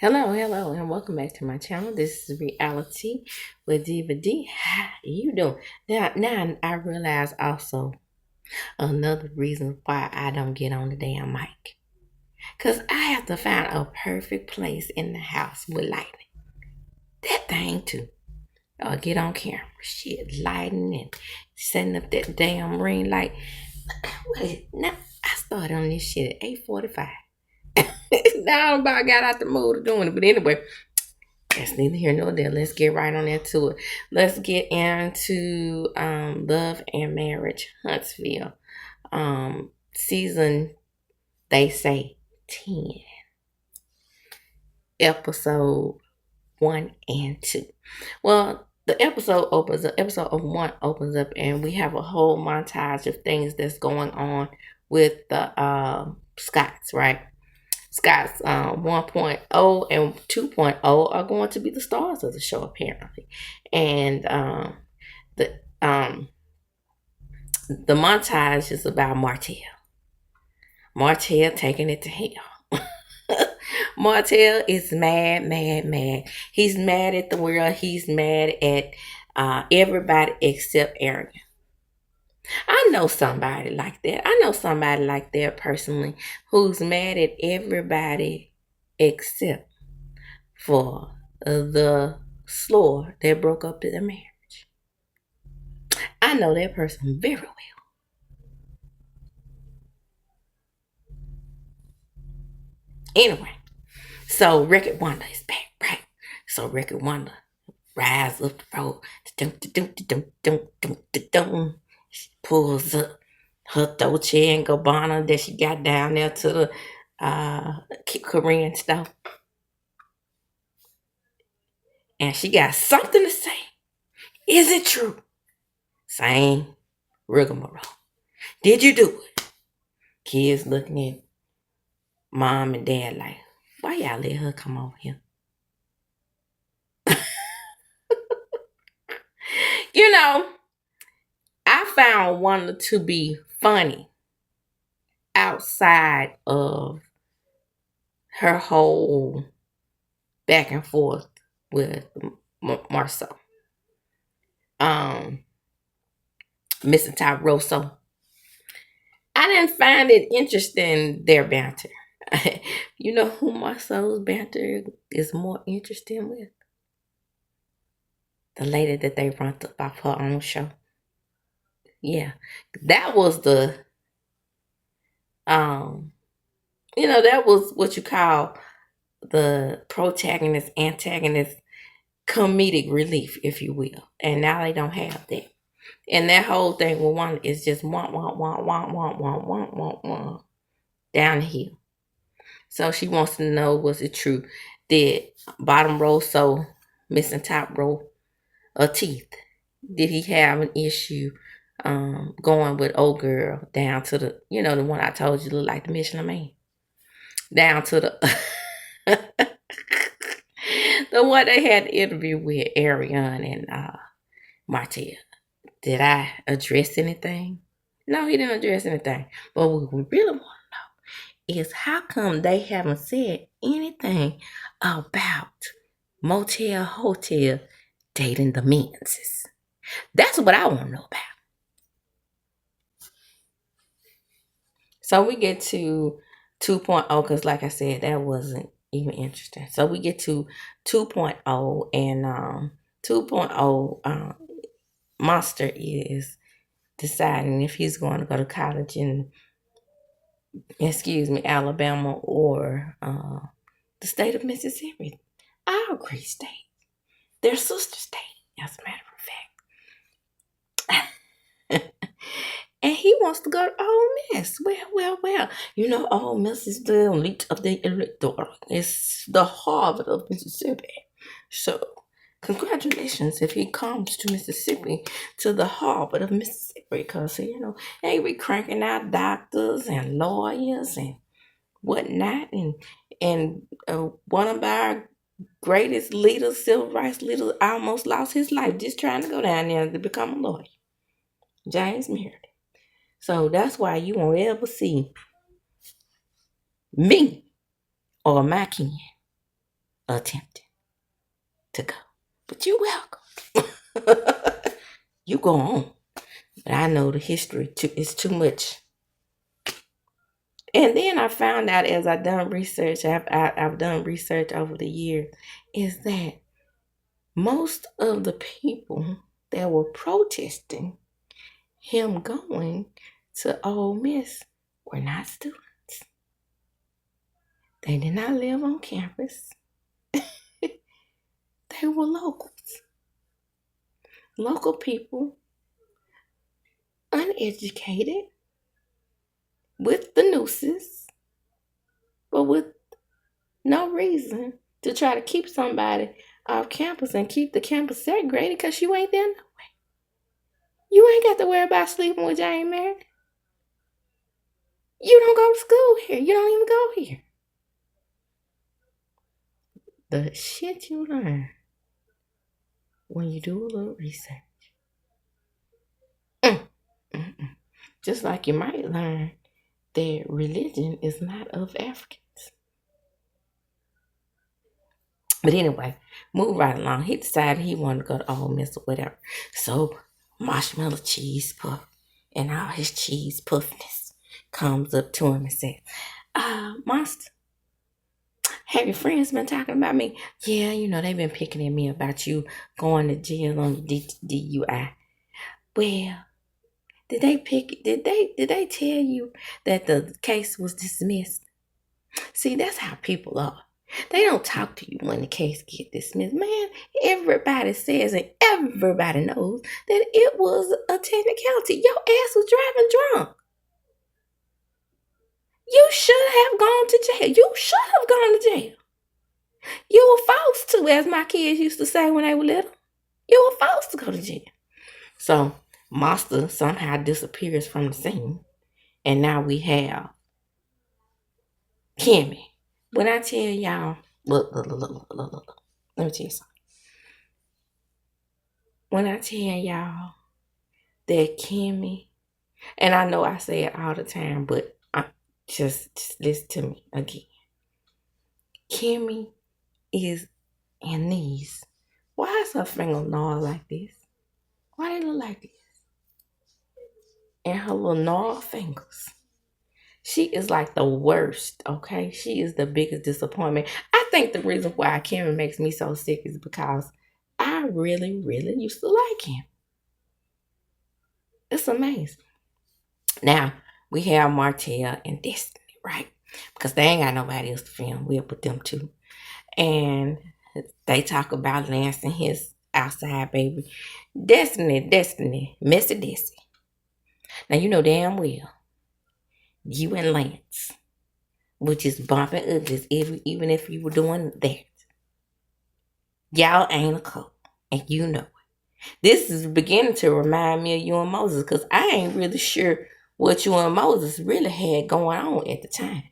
Hello, and welcome back to my channel. This is Reality with Diva D. How you doing? Now I realize also another reason why I don't get on the damn mic. Because I have to find a perfect place in the house with lighting. That thing too. Or get on camera. Shit, lighting and setting up that damn ring light. Now, I started on this shit at 8:45. Now I'm about got out the mood of doing it. But anyway, that's neither here nor there. Let's get right on into it. Let's get into Love and Marriage Huntsville. Season, they say 10. Episode 1 and 2. Well, the episode of 1 opens up and we have a whole montage of things that's going on with the Scots, right? Scott's 1.0 and 2.0 are going to be the stars of the show, apparently. And the the montage is about Martell. Martell taking it to hell. Martell is mad. He's mad at the world. He's mad at everybody except Aaron. I know somebody like that. I know somebody like that personally who's mad at everybody except for the slore that broke up their marriage. I know that person very well. Anyway, so Record Wonder is back, right? So Record Wonder rides up the road. She pulls up her Dolce and Gabbana that she got down there to the Korean stuff. And she got something to say. Is it true? Same rigmarole. Did you do it? Kids looking at mom and dad like, why y'all let her come over here? You know, I found Wanda to be funny outside of her whole back and forth with Marcel. Mr. Tyroso. I didn't find it interesting, their banter. You know who Marcel's banter is more interesting with? The lady that they run off her own show. Yeah. That was the that was what you call the protagonist, antagonist, comedic relief, if you will. And now they don't have that. And that whole thing with one is just want, down the hill. So she wants to know, was it true? Did bottom row so missing top row of teeth? Did he have an issue going with old girl down to the, the one I told you looked like the Michelin Man? Down to the the one they had the interview with Ariane and Martell. Did I address anything? No, he didn't address anything. But what we really want to know is how come they haven't said anything about Motel Hotel dating the Menses? That's what I want to know about. So we get to 2.0 because, like I said, that wasn't even interesting. So we get to 2.0 and 2.0 Monster is deciding if he's going to go to college in, Alabama or the state of Mississippi. Our great state. Their sister state, as a matter of fact. And he wants to go to Ole Miss. Well. Ole Miss is the elite of the electoral. It's the Harvard of Mississippi. So, congratulations if he comes to Mississippi, to the Harvard of Mississippi, because, they be cranking out doctors and lawyers and whatnot. And one of our greatest leaders, civil rights leaders, almost lost his life just trying to go down there to become a lawyer. James Meredith. So that's why you won't ever see me or my kin attempting to go. But you're welcome. You go on. But I know the history is too much. And then I found out as I've done research over the years, is that most of the people that were protesting him going to Ole Miss were not students. They did not live on campus. They were locals. Local people, uneducated, with the nooses, but with no reason to try to keep somebody off campus and keep the campus segregated because you ain't there no way. You ain't got to worry about sleeping with Jane Mary. You don't go to school here. You don't even go here. The shit you learn when you do a little research. Just like you might learn that religion is not of Africans. But anyway, move right along. He decided he wanted to go to Ole Miss or whatever. So marshmallow cheese puff and all his cheese puffiness comes up to him and says, Monster, have your friends been talking about me? Yeah, they've been picking at me about you going to jail on the DUI. Well, did they tell you that the case was dismissed? See, that's how people are. They don't talk to you when the case gets dismissed. Man, everybody says and everybody knows that it was a technicality. Your ass was driving drunk. You should have gone to jail. You should have gone to jail. You were forced to, as my kids used to say when they were little. You were forced to go to jail. So, Monster somehow disappears from the scene. And now we have Kimmy. When I tell y'all, look. Let me tell you something. When I tell y'all that Kimmy, and I know I say it all the time, but just listen to me again. Kimmy is in these. Why is her finger gnarled like this? Why they look like this? And her little gnarled fingers. She is like the worst, okay? She is the biggest disappointment. I think the reason why Kimmy makes me so sick is because I really, really used to like him. It's amazing. Now, we have Martell and Destiny, right? Because they ain't got nobody else to film. We'll put them two. And they talk about Lance and his outside baby. Destiny, Messy Dessy. Now, you know damn well, you and Lance would just bumping uglies even if you were doing that. Y'all ain't a couple, and you know it. This is beginning to remind me of you and Moses, because I ain't really sure what you and Moses really had going on at the time.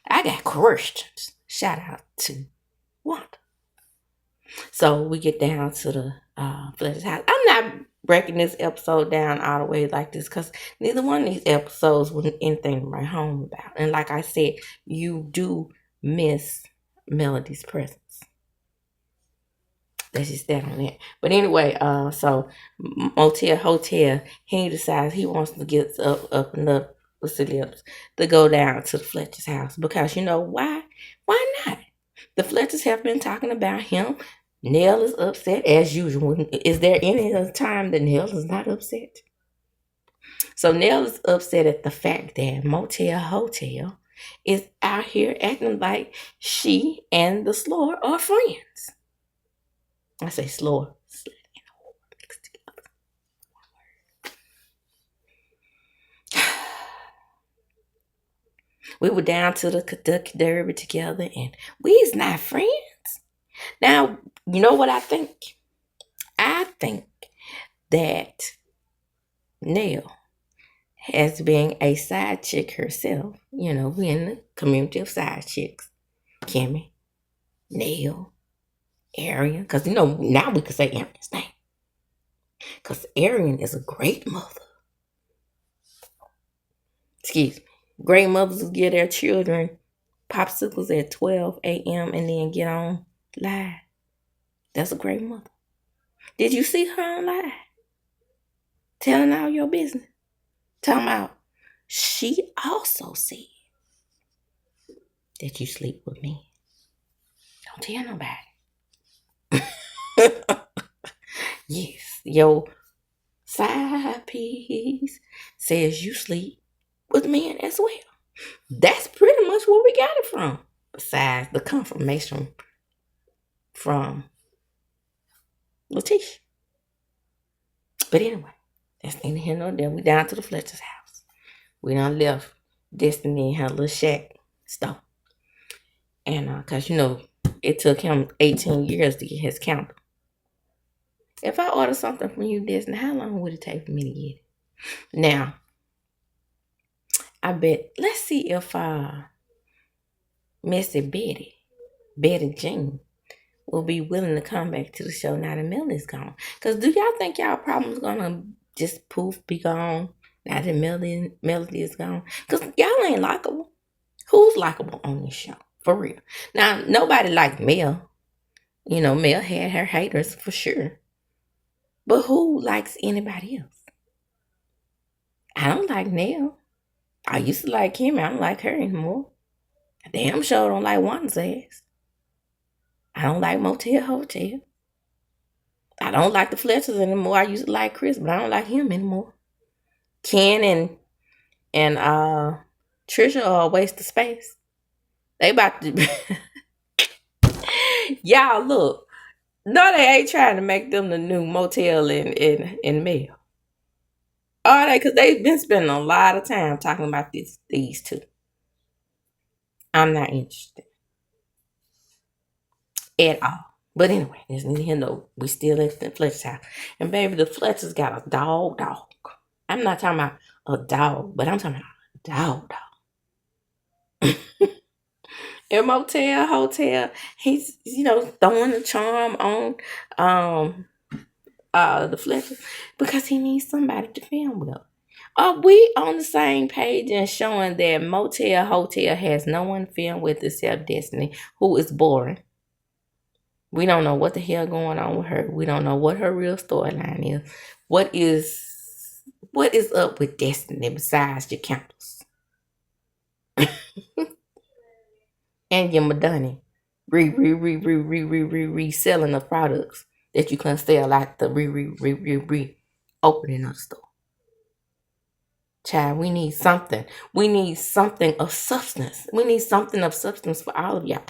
I got questions. Shout out to Wanda. So we get down to the Fletcher's house. I'm not breaking this episode down all the way like this because neither one of these episodes was anything to write home about. And like I said, you do miss Melody's presence. Let's just stand on that. But anyway, so Motel Hotel, he decides he wants to get up and up with the lips to go down to the Fletcher's house. Because you know why? Why not? The Fletchers have been talking about him. Nell is upset as usual. Is there any other time that Nell is not upset? So Nell is upset at the fact that Motel Hotel is out here acting like she and the Slore are friends. I say Slore. Mixed together. We were down to the Kentucky Derby together and we's not friends. Now, you know what I think? I think that Nell has been a side chick herself. You know, we in the community of side chicks. Kimmy, Nell, Arian. Because, you know, now we can say Arian's name. Because Arian is a great mother. Excuse me. Great mothers will give their children popsicles at 12 a.m. and then get on Lie. That's a great mother. Did you see her on live? Telling all your business. Talking about she also said that you sleep with me. Don't tell nobody. Yes, your side piece says you sleep with men as well. That's pretty much where we got it from. Besides the confirmation from Letitia. But anyway, that's neither here nor there. We down to the Fletcher's house. We done left Destiny in her little shack stuff. And cause it took him 18 years to get his counter. If I order something from you, Destiny, how long would it take for me to get it? Now, I bet, let's see if Missy Betty Jean, will be willing to come back to the show now that Melly's gone. Because do y'all think y'all problems gonna just poof be gone now that Melody is gone? Because y'all ain't likable. Who's likable on this show? For real. Now, nobody liked Mel. Mel had her haters for sure. But who likes anybody else? I don't like Nell. I used to like him. I don't like her anymore. I damn sure don't like Wanda's ass. I don't like Motel Hotel. I don't like the Fletchers anymore. I used to like Chris, but I don't like him anymore. Ken and Trisha are a waste of space. They about to y'all look. No, they ain't trying to make them the new Motel and Mel. Are they? Because they've been spending a lot of time talking about these two. I'm not interested at all. But anyway, there's neither here nor we still at the Fletcher's house. And baby, the Fletcher's got a dog. I'm not talking about a dog, but I'm talking about a dog. In Motel Hotel, he's throwing the charm on the Fletcher because he needs somebody to film with. Are we on the same page and showing that Motel Hotel has no one to film with except Destiny, who is boring? We don't know what the hell going on with her. We don't know what her real storyline is. What is up with Destiny besides your candles? And your Madonna reselling the products that you couldn't sell like the opening of the store. Child, we need something. We need something of substance. We need something of substance for all of y'all.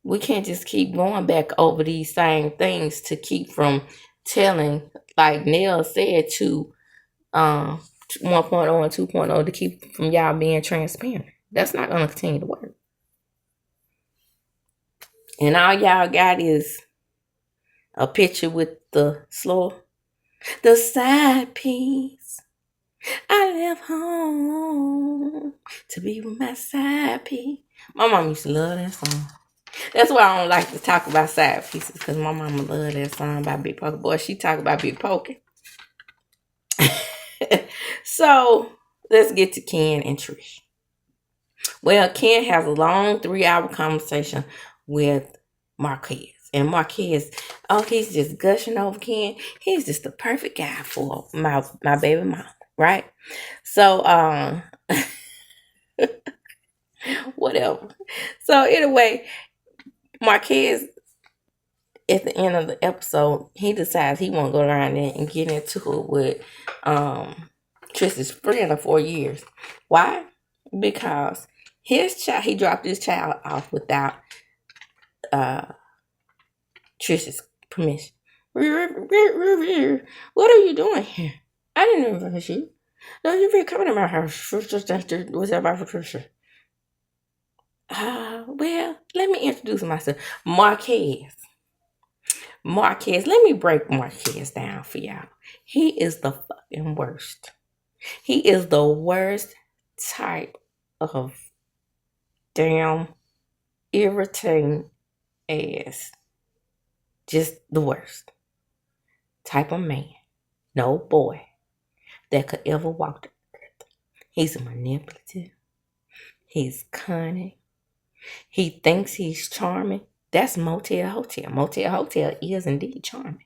We can't just keep going back over these same things to keep from telling, like Nell said, to 1.0 and 2.0 to keep from y'all being transparent. That's not going to continue to work. And all y'all got is a picture with the side piece. I left home to be with my side piece. My mom used to love that song. That's why I don't like to talk about side pieces, because my mama loved that song by Big Poker. Boy, she talk about Big Poker. So, let's get to Ken and Trish. Well, Ken has a long 3-hour conversation with MARQUEZ. And MARQUEZ, he's just gushing over Ken. He's just the perfect guy for my baby mom, right? So, whatever. So, anyway, MARQUEZ, at the end of the episode, he decides he won't go around there and get into it with Trish's friend of 4 years. Why? Because he dropped his child off without Trish's permission. What are you doing here? I didn't invite you. No, you're coming to my house. What's that about for Trisha? Well, let me introduce myself. MARQUEZ, let me break MARQUEZ down for y'all. He is the fucking worst. He is the worst type of damn irritating ass. Just the worst type of man. No boy that could ever walk the earth. He's manipulative. He's cunning. He thinks he's charming. That's Motel Hotel. Motel Hotel is indeed charming.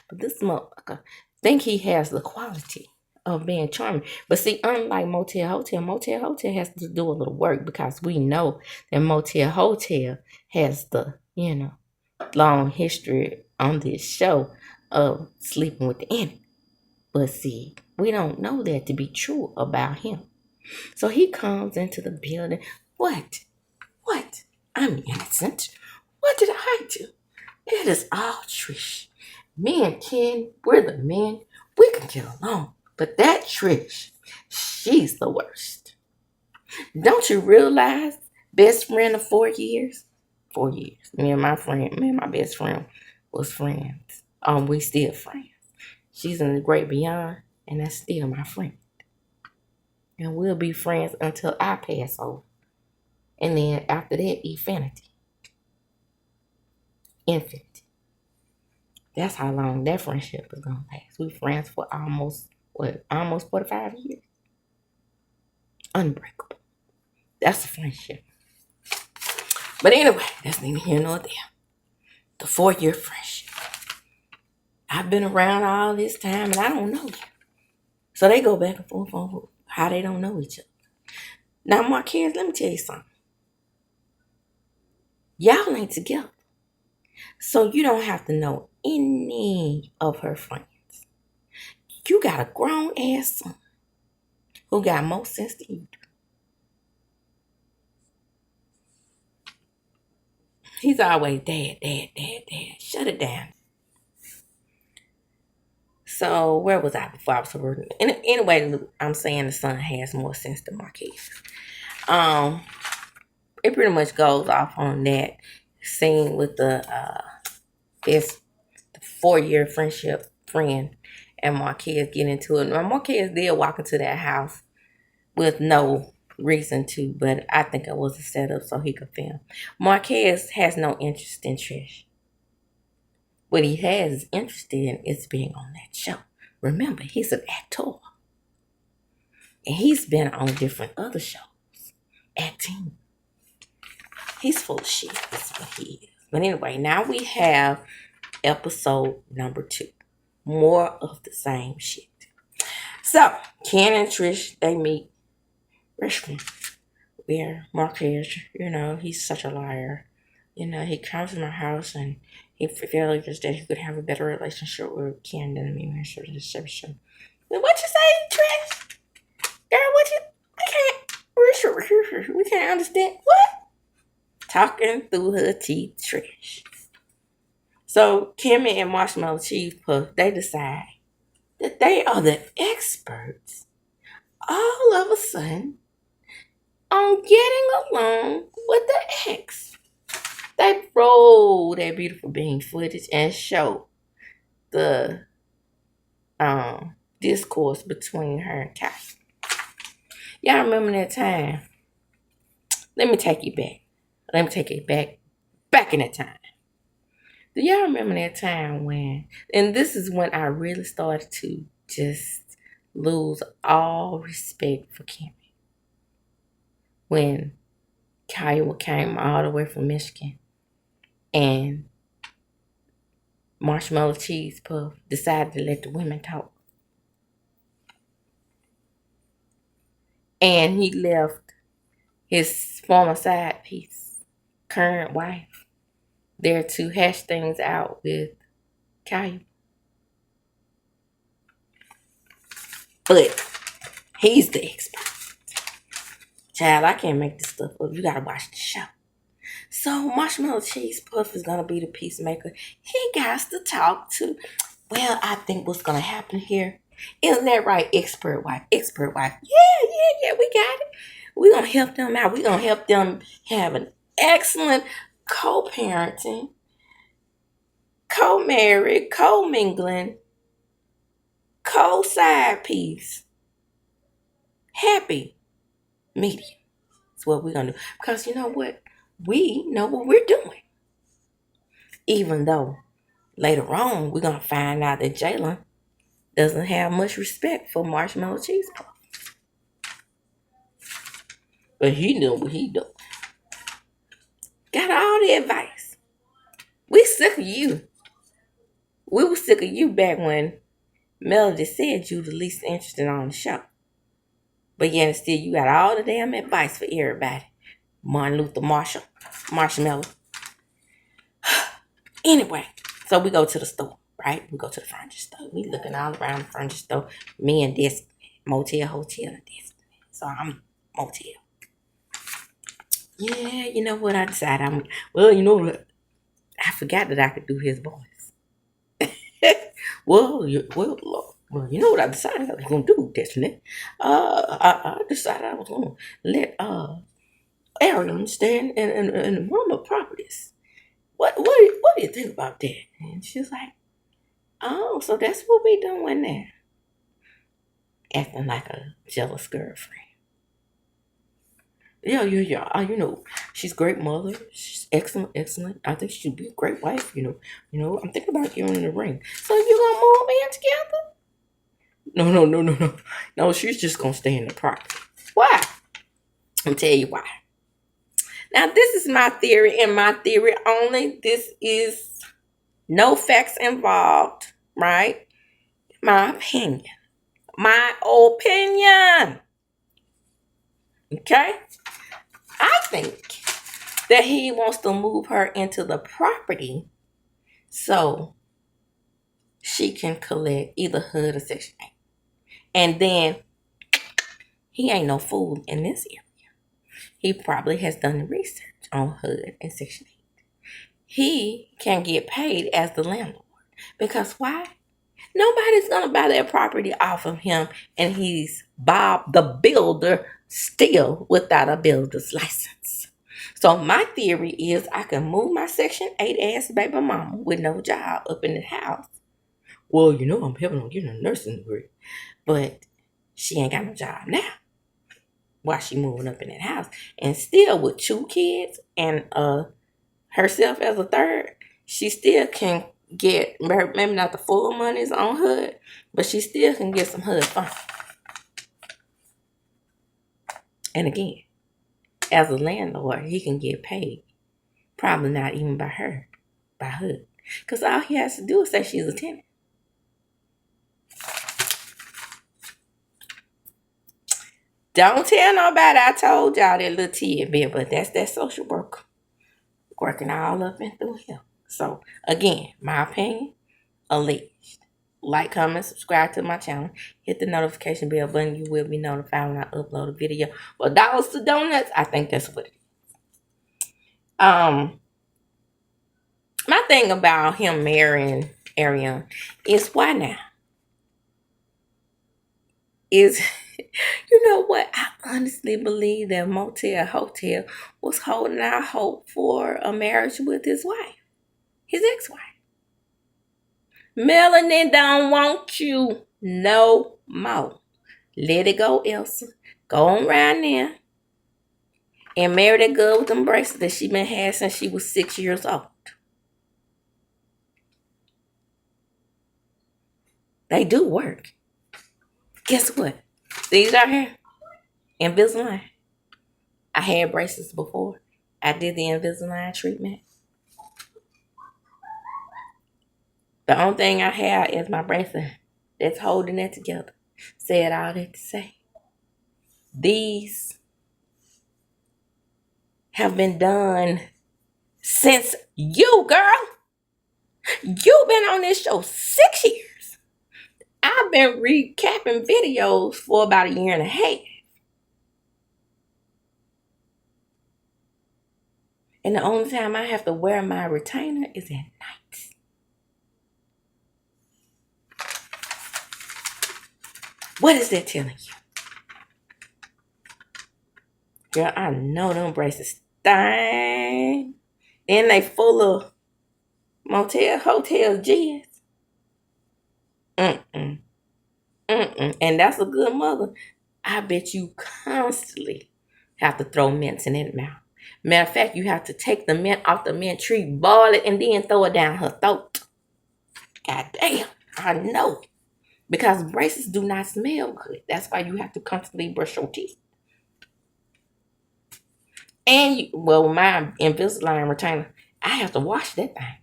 But this motherfucker think he has the quality of being charming. But see, unlike Motel Hotel has to do a little work because we know that Motel Hotel has the, long history on this show of sleeping with the enemy. But see, we don't know that to be true about him. So he comes into the building. What? What? I'm innocent. What did I do? It is all Trish. Me and Ken, we're the men. We can get along. But that Trish, she's the worst. Don't you realize? Best friend of 4 years? 4 years. Me and my best friend was friends. We still friends. She's in the great beyond, and that's still my friend. And we'll be friends until I pass over. And then after that, infinity. Infinity. That's how long that friendship is gonna last. We friends for almost 45 years. Unbreakable. That's a friendship. But anyway, that's neither here nor there. The 4-year friendship. I've been around all this time and I don't know you. So they go back and forth on how they don't know each other. Now, Marquez, let me tell you something. Y'all ain't together. So you don't have to know any of her friends. You got a grown ass son who got more sense than you do. He's always dad. Shut it down. So where was I before I was over? Anyway, I'm saying the son has more sense than Marquez. It pretty much goes off on that scene with the 4-year friendship friend and Marquez get into it. Now, Marquez did walk into that house with no reason to, but I think it was a setup so he could film. Marquez has no interest in Trish. What he has interest in is being on that show. Remember, he's an actor. And he's been on different other shows. Acting. He's full of shit. That's what he is. But anyway, now we have episode number 2. More of the same shit. So, Ken and Trish, they meet Richmond. Where Marquez, he's such a liar. He comes to my house and he feels that he could have a better relationship with Ken than me. What you say, Trish? Girl, we can't understand. What? Talking through her teeth, Trish. So, Kimmy and Marshmallow Cheese Puff, they decide that they are the experts all of a sudden on getting along with the ex. They roll that beautiful bean footage and show the discourse between her and Kai. Y'all remember that time? Let me take you back. Let me take it back in that time. Do y'all remember that time when, and this is when I really started to just lose all respect for Kimmy. When Kaya came all the way from Michigan and Marshmallow Cheese Puff decided to let the women talk. And he left his former side piece, current wife, there to hash things out with Kaya. But he's the expert. Child, I can't make this stuff up. You gotta watch the show. So Marshmallow Cheese Puff is gonna be the peacemaker. He got to talk to, well, I think what's gonna happen here. Isn't that right, expert wife? Expert wife. Yeah, we got it. We're gonna help them out. We're gonna help them have an excellent co-parenting, co-married, co-mingling, co-side piece. Happy medium. That's what we're gonna do. Because you know what? We know what we're doing. Even though later on we're gonna find out that Jalen doesn't have much respect for Marshmallow Cheese Puff. But he knew what he doing. Got all the advice. We sick of you. We were sick of you back when Melody said you the least interested on the show. But yet still you got all the damn advice for everybody. Martin Luther Marshmallow. Anyway, so we go to the store, right? We go to the furniture store. We looking all around the furniture store. Me and this motel, hotel, and this. So I'm motel. Yeah, you know what I decided? Well, you know what? I forgot that I could do his voice. well, you know what I decided I was gonna do, Destiny. I decided I was gonna let Ariel stay in one of my properties. What do you think about that? And she's like, oh, so that's what we doing now. Acting like a jealous girlfriend. Yeah. You know, she's a great mother. She's excellent. I think she'd be a great wife. I'm thinking about giving her the ring. So you gonna move in together? No. No, she's just gonna stay in the property. Why? I'll tell you why. Now this is my theory and my theory only. This is no facts involved, right? My opinion. My opinion. Okay? I think that he wants to move her into the property so she can collect either HUD or Section 8. And then he ain't no fool in this area. He probably has done the research on HUD and Section 8. He can get paid as the landlord. Because why? Nobody's going to buy that property off of him, and he's Bob the Builder still without a builder's license. So my theory is I can move my Section 8 ass baby mama with no job up in the house. Well, I'm having on getting a nursing degree, but she ain't got no job now. While she moving up in that house, and still with 2 kids and herself as a third, she still can get, maybe not the full monies on HUD, but she still can get some HUD fund. And again, as a landlord, he can get paid. Probably not even by her, by HUD. Because all he has to do is say she's a tenant. Don't tell nobody I told y'all that little tidbit, but that's that social worker working all up and through here. So, again, my opinion, alleged. Like, comment, subscribe to my channel. Hit the notification bell button. You will be notified when I upload a video. For dollars to donuts, I think that's what it is. My thing about him marrying Ariane is why now? Is, you know what? I honestly believe that Motel Hotel was holding out hope for a marriage with his wife, his ex-wife. Melanie don't want you no more. Let it go, Elsa. Go on around there and marry that girl with them bracelets that she been had since she was 6 years old. They do work. Guess what? These out here, Invisalign. I had braces before. I did the Invisalign treatment. The only thing I have is my bracelet that's holding it together. Said all that to say. These have been done since you, girl. You've been on this show 6 years. I've been recapping videos for about a year and a half. And the only time I have to wear my retainer is at night. What is that telling you? Girl, I know them braces stink. And they full of motel, hotel G's. And that's a good mother. I bet you constantly have to throw mints in that mouth. Matter of fact, you have to take the mint off the mint tree, boil it, and then throw it down her throat. God damn, I know. Because braces do not smell good. That's why you have to constantly brush your teeth. And, my Invisalign retainer, I have to wash that thing.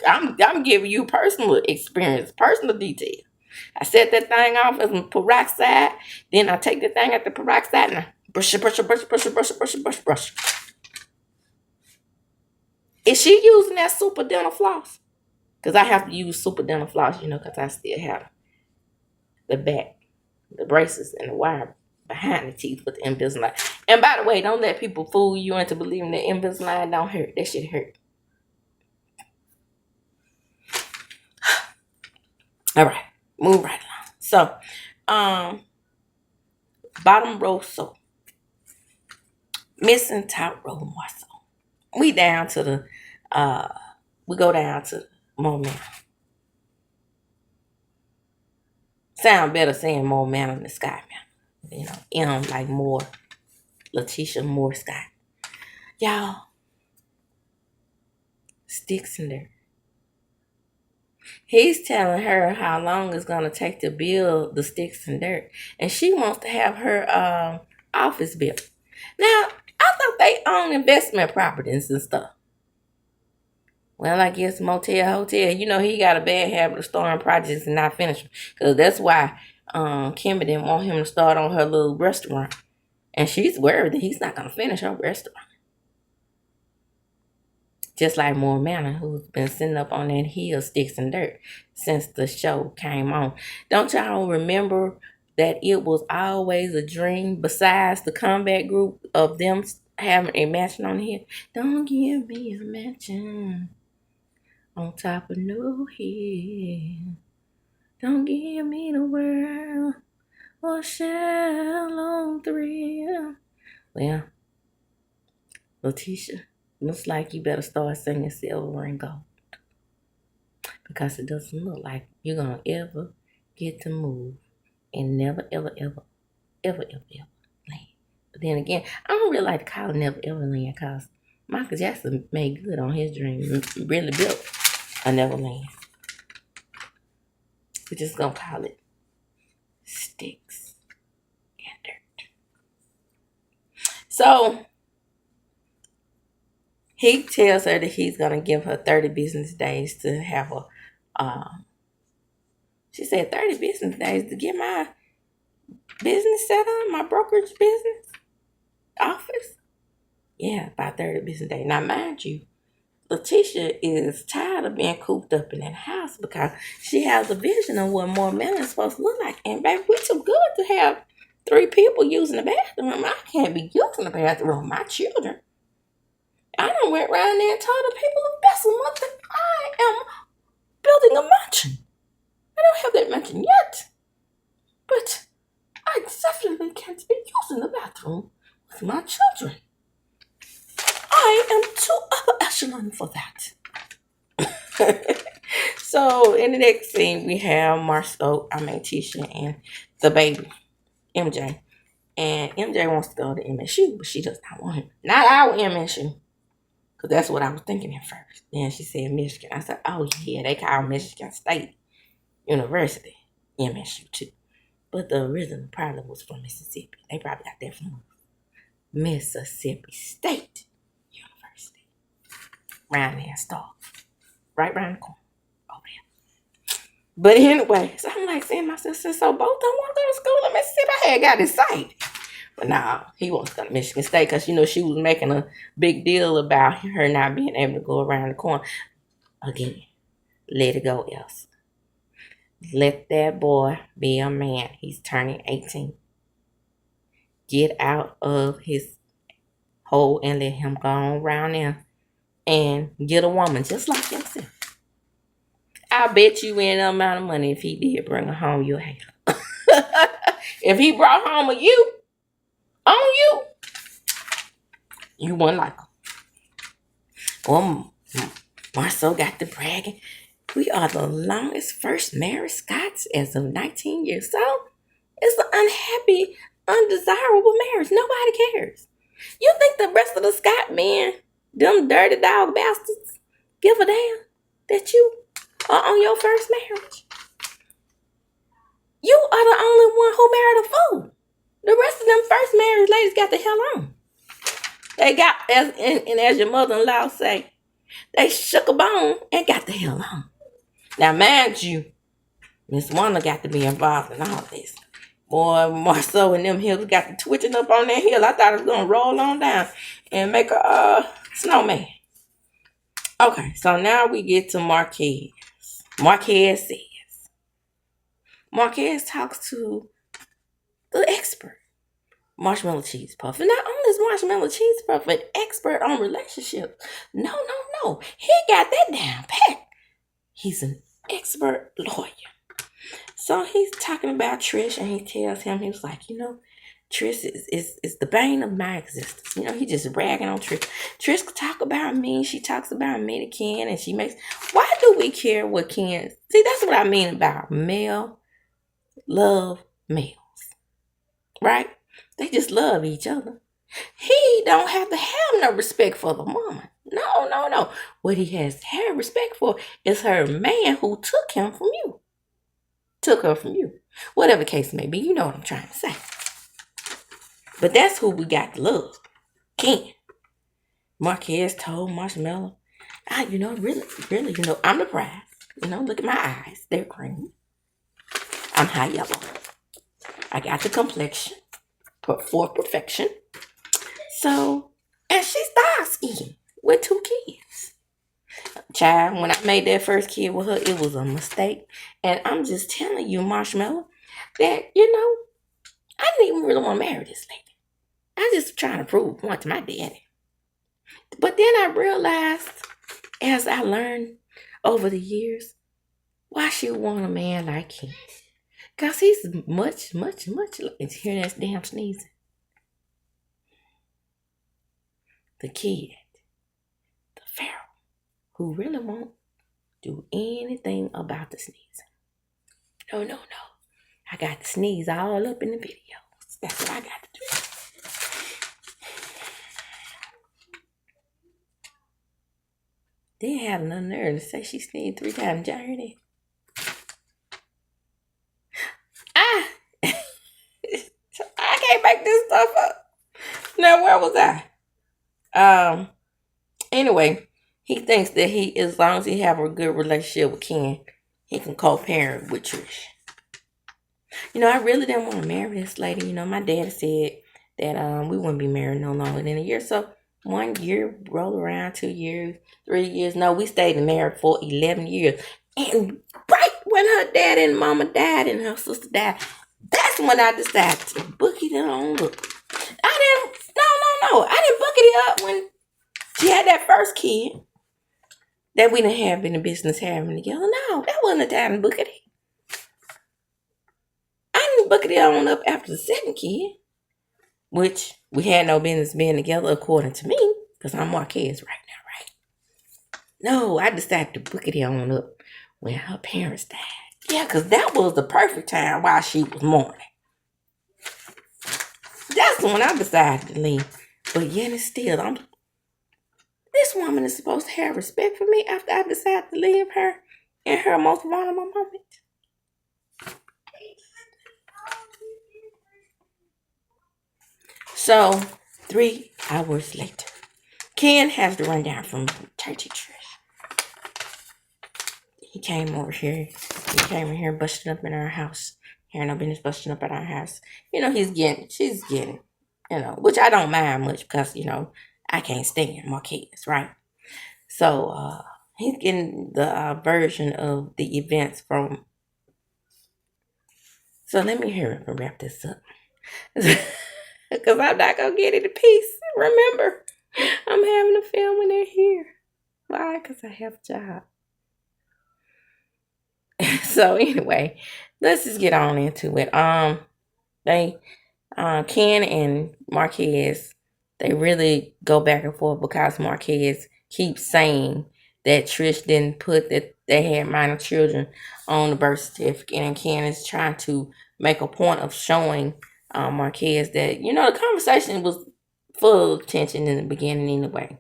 I'm giving you personal experience, personal detail. I set that thing off as a peroxide. Then I take the thing at the peroxide and I brush it, brush it, brush it, brush it, brush it, brush it, brush it, brush it. Is she using that super dental floss? Because I have to use super dental floss, because I still have the back, the braces, and the wire behind the teeth with the Invisalign. And by the way, don't let people fool you into believing that Invisalign don't hurt. That shit hurt. All right, move right along. So, bottom row so missing top row more so. We down to the we go down to moment. Sound better saying more man in the sky, man. M like more, Letitia more sky. Y'all, sticks in there. He's telling her how long it's gonna take to build the sticks and dirt, and she wants to have her office built. Now, I thought they own investment properties and stuff. Well, I guess motel, hotel. He got a bad habit of starting projects and not finishing, because that's why Kimmy didn't want him to start on her little restaurant, and she's worried that he's not gonna finish her restaurant. Just like Moore Manor, who's been sitting up on that hill, sticks and dirt, since the show came on. Don't y'all remember that it was always a dream, besides the combat group, of them having a mansion on the hill? Don't give me a mansion on top of no hill. Don't give me the world or shallow thrill. Well, Letitia, looks like you better start singing Silver and Gold, because it doesn't look like you're going to ever get to move and never, ever, ever, ever, ever, ever land. But then again, I don't really like to call it never, ever land, because Michael Jackson made good on his dream, really built a Neverland. We're just going to call it sticks and dirt. So he tells her that he's going to give her 30 business days to have she said 30 business days to get my business set up, my brokerage business office. Yeah, about 30 business days. Now, mind you, Letitia is tired of being cooped up in that house, because she has a vision of what more men is supposed to look like. And baby, we're too good to have 3 people using the bathroom. I can't be using the bathroom with my children. I done went around there and told the people of Bessemer that I am building a mansion. I don't have that mansion yet, but I definitely can't be using the bathroom with my children. I am too upper echelon for that. So in the next scene, we have Tisha and the baby, MJ. And MJ wants to go to MSU, but she does not want him. Not our MSU. Because that's what I was thinking at first. Then she said Michigan. I said, oh yeah, they call Michigan State University MSU too. But the original probably was from Mississippi. They probably got that from Mississippi State University. Round there, stop. Right round the corner. Over there. But anyway, so I'm like saying to my sister, so both of them want to go to school in Mississippi. I had got excited. But nah, he wants to go to Michigan State, because she was making a big deal about her not being able to go around the corner. Again, let it go, Elsa. Let that boy be a man. He's turning 18. Get out of his hole and let him go on around there and get a woman just like himself. I bet you win the amount of money if he did bring her home, you'll hate her. If he brought home you, you wouldn't like him. Well, Marcel got the bragging. We are the longest first married Scots as of 19 years old. It's an unhappy, undesirable marriage. Nobody cares. You think the rest of the Scott men, them dirty dog bastards, give a damn that you are on your first marriage? You are the only one who married a fool. The rest of them first marriage ladies got the hell on. They got, as your mother-in-law say, They shook a bone and got the hell on. Now, mind you, Miss Wanda got to be involved in all this. Boy, Marceau and them hills got to twitching up on that hill. I thought it was going to roll on down and make a snowman. Okay, so now we get to Marquez. Marquez says, Marquez talks to the expert, Marshmallow Cheese Puff. And not only is Marshmallow Cheese Puff an expert on relationships, no. He got that down pat. He's an expert lawyer. So he's talking about Trish, and he tells him, he was like, Trish is the bane of my existence. He just ragging on Trish. Trish could talk about me. She talks about me to Ken, and she makes... Why do we care what Ken... See, that's what I mean about male love males. Right? They just love each other. He don't have to have no respect for the woman. No. What he has to have respect for is her man who took him from you. Took her from you. Whatever the case may be, you know what I'm trying to say. But that's who we got to love. Ken. Marquez told Marshmallow, really, I'm the prize. Look at my eyes. They're green. I'm high yellow. I got the complexion for perfection. So, and she's dark skinned with 2 kids. Child, when I made that first kid with her, it was a mistake. And I'm just telling you, Marshmallow, that, I didn't even really want to marry this lady. I just trying to prove a point to my daddy. But then I realized, as I learned over the years, why she want a man like him. Because he's much like... Hear that damn sneezing? The kid. The pharaoh. Who really won't do anything about the sneezing. No. I got to sneeze all up in the videos. That's what I got to do. They have enough nerve to say she sneezed 3 times. Y'all hear that? I can't make this stuff up. Now, where was I? Anyway, he thinks that as long as he have a good relationship with Ken, he can co-parent with Trish. I really didn't want to marry this lady. My daddy said that we wouldn't be married no longer than a year. So 1 year rolled around, 2 years, 3 years. No, we stayed married for 11 years. And right when her dad and mama died and her sister died, that's when I decided to book it on up. No. I didn't book it up when she had that first kid that we didn't have in the business having together. No, that wasn't the time to book it. I didn't book it on up after the second kid, which we had no business being together according to me, because I'm Marquez right now, right? No, I decided to book it on up when her parents died. Yeah, because that was the perfect time while she was mourning. That's when I decided to leave. But yet and still, this woman is supposed to have respect for me after I decided to leave her in her most vulnerable moment. So, 3 hours later, Ken has to run down from Churchy Trish. He came over here. He came in here, busting up in our house. Had no business busting up at our house. She's getting, which I don't mind much because, I can't stand Marquez, right? So, he's getting the version of the events from... So, let me hurry up and wrap this up. Because I'm not going to get it in peace. Remember, I'm having a film when they're here. Why? Because I have a job. So anyway, let's just get on into it. Ken and Marquez, they really go back and forth because Marquez keeps saying that Trish didn't put that they had minor children on the birth certificate, and Ken is trying to make a point of showing Marquez that, the conversation was full of tension in the beginning anyway.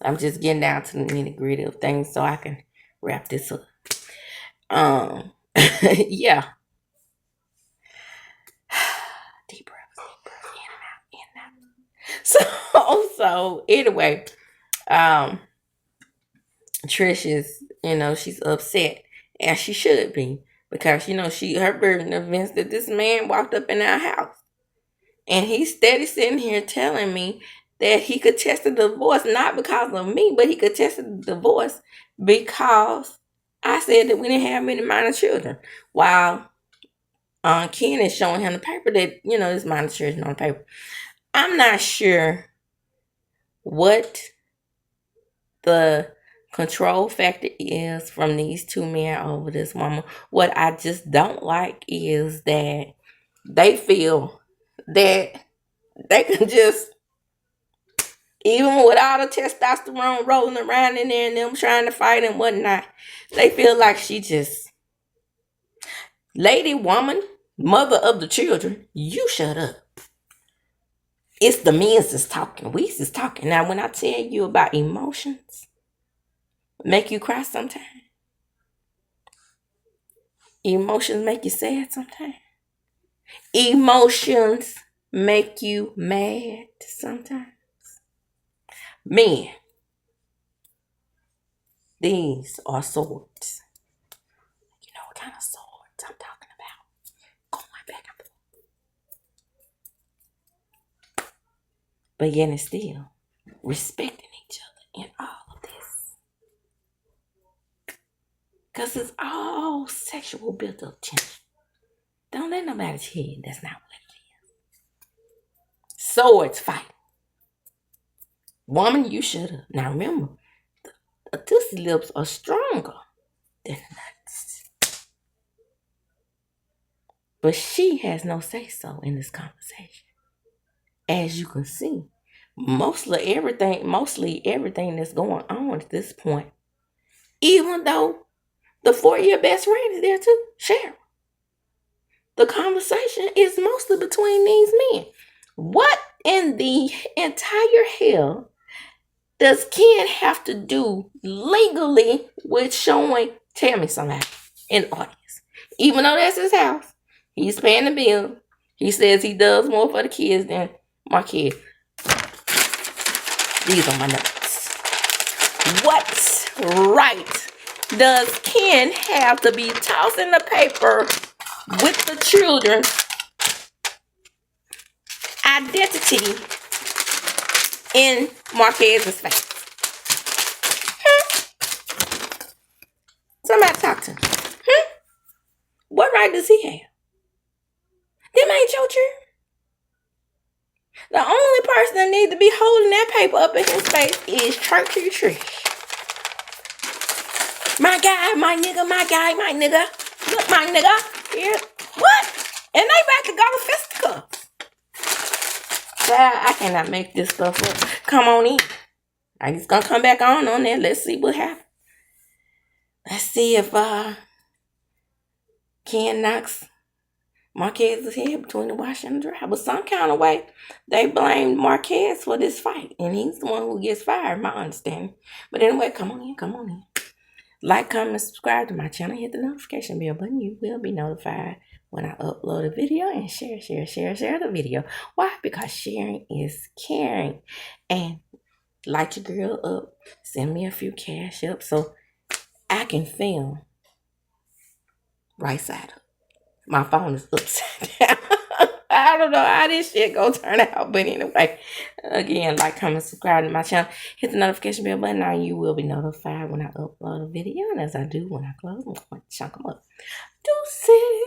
I'm just getting down to the nitty gritty of things so I can wrap this up. Yeah. Deep breath, in and out. So anyway, Trish is, she's upset, as she should be, because her version of events that this man walked up in our house, and he's steady sitting here telling me that he could test the divorce not because of me, but he could test the divorce because I said that we didn't have many minor children. While Ken is showing him the paper that this minor children on the paper. I'm not sure what the control factor is from these two men over this woman. What I just don't like is that they feel that they can just, even with all the testosterone rolling around in there and them trying to fight and whatnot, they feel like she just, lady, woman, mother of the children, you shut up. It's the men's that's talking. We is talking. Now, when I tell you about emotions, make you cry sometimes. Emotions make you sad sometimes. Emotions make you mad sometimes. Men, these are swords. You know what kind of swords I'm talking about. Going back and forth. But yet and still, respecting each other in all of this. Because it's all sexual built-up tension. Don't let nobody tell you that's not what it is. Swords fight. Woman, you shut up. Now remember, the tussie lips are stronger than nuts. But she has no say-so in this conversation. As you can see, mostly everything that's going on at this point, even though the 4-year best friend is there too, Cheryl. The conversation is mostly between these men. What in the entire hell does Ken have to do legally with showing, tell me somebody, in the audience? Even though that's his house, he's paying the bill. He says he does more for the kids than MARQUEZ. These are my notes. What right does Ken have to be tossing the paper with the children's identity in MARQUEZ's face? Somebody talk to him. What right does he have? Them ain't your children. The only person that needs to be holding that paper up in his face is TRISH. My guy, my nigga, my guy, my nigga. Look, my nigga. Here. What? And they about to go to fisticuffs. I cannot make this stuff up. Come on in. I'm just gonna come back on there. Let's see what happens. Let's see if Ken knocks MARQUEZ's head between the washer and the dryer. But some kind of way, they blamed MARQUEZ for this fight. And he's the one who gets fired, my understanding. But anyway, come on in. Like, comment, subscribe to my channel. Hit the notification bell button. You will be notified when I upload a video. And share the video. Why? Because sharing is caring. And light your girl up. Send me a few cash up so I can film right side up. My phone is upside down. I don't know how this shit gonna turn out. But anyway, again, like, comment, subscribe to my channel. Hit the notification bell button. Now you will be notified when I upload a video. And as I do when I close, I'm going to chunk them up. Deuces.